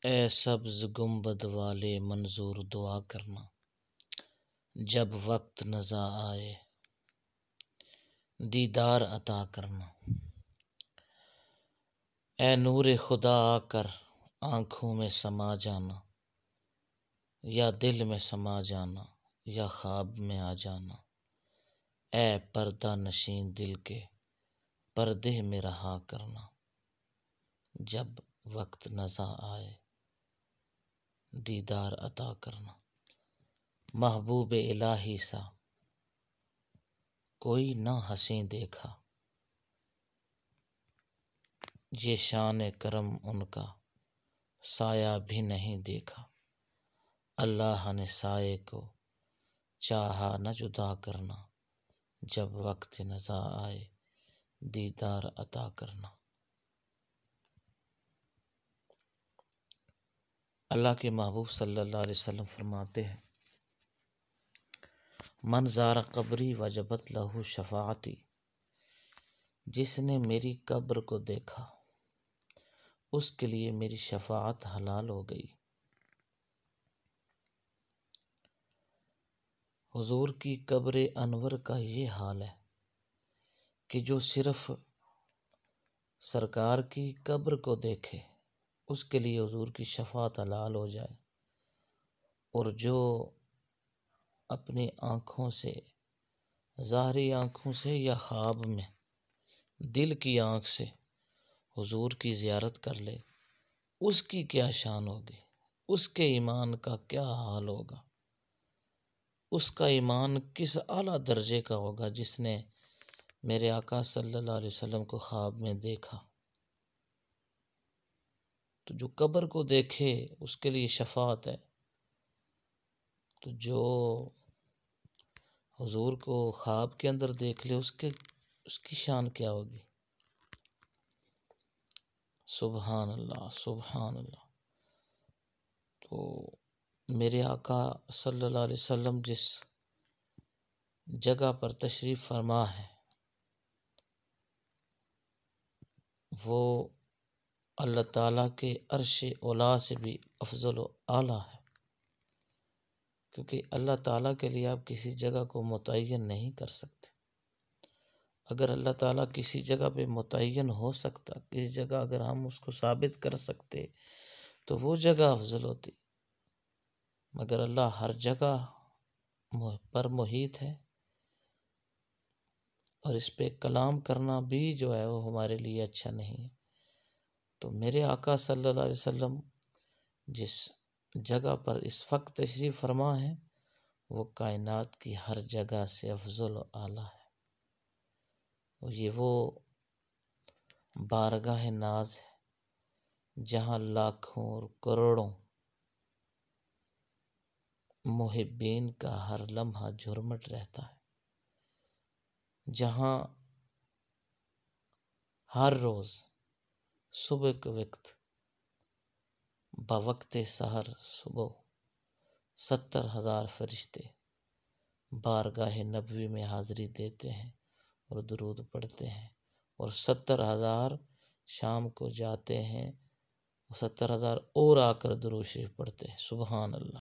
اے سبز گنبد والے منظور دعا کرنا، جب وقت نزا آئے دیدار عطا کرنا۔ اے نور خدا آ کر آنکھوں میں سما جانا، یا دل میں سما جانا یا خواب میں آ جانا۔ اے پردہ نشین دل کے پردے میں رہا کرنا، جب وقت نزا آئے دیدار عطا کرنا۔ محبوب الہی سا کوئی نہ حسین دیکھا، یہ شان کرم ان کا سایہ بھی نہیں دیکھا۔ اللہ نے سائے کو چاہا نہ جدا کرنا، جب وقت نزا آئے دیدار عطا کرنا۔ اللہ کے محبوب صلی اللہ علیہ وسلم فرماتے ہیں، من زار قبری وجبت لہو شفاعتی، جس نے میری قبر کو دیکھا اس کے لیے میری شفاعت حلال ہو گئی۔ حضور کی قبر انور کا یہ حال ہے کہ جو صرف سرکار کی قبر کو دیکھے اس کے لیے حضور کی شفاعت حلال ہو جائے، اور جو اپنی آنکھوں سے، ظاہری آنکھوں سے یا خواب میں، دل کی آنکھ سے حضور کی زیارت کر لے، اس کی کیا شان ہوگی، اس کے ایمان کا کیا حال ہوگا، اس کا ایمان کس اعلیٰ درجے کا ہوگا جس نے میرے آقا صلی اللہ علیہ وسلم کو خواب میں دیکھا۔ تو جو قبر کو دیکھے اس کے لیے شفاعت ہے، تو جو حضور کو خواب کے اندر دیکھ لے اس کی شان کیا ہوگی۔ سبحان اللہ، سبحان اللہ۔ تو میرے آقا صلی اللہ علیہ وسلم جس جگہ پر تشریف فرما ہے وہ اللہ تعالیٰ کے عرش اولا سے بھی افضل و اعلیٰ ہے، کیونکہ اللہ تعالیٰ کے لیے آپ کسی جگہ کو متعین نہیں کر سکتے۔ اگر اللہ تعالیٰ کسی جگہ پہ متعین ہو سکتا، کسی جگہ اگر ہم اس کو ثابت کر سکتے تو وہ جگہ افضل ہوتی، مگر اللہ ہر جگہ پر محیط ہے، اور اس پہ کلام کرنا بھی جو ہے وہ ہمارے لیے اچھا نہیں ہے۔ تو میرے آقا صلی اللہ علیہ وسلم جس جگہ پر اس وقت تشریف فرما ہے وہ کائنات کی ہر جگہ سے افضل و اعلیٰ ہے، اور یہ وہ بارگاہ ناز ہے جہاں لاکھوں اور کروڑوں محبین کا ہر لمحہ جھرمٹ رہتا ہے، جہاں ہر روز صبح کے وقت بوقت سحر صبح 70,000 فرشتے بارگاہ نبوی میں حاضری دیتے ہیں اور درود پڑھتے ہیں، اور 70,000 شام کو جاتے ہیں، 70,000 اور آ کر درود شریف پڑھتے ہیں۔ سبحان اللہ۔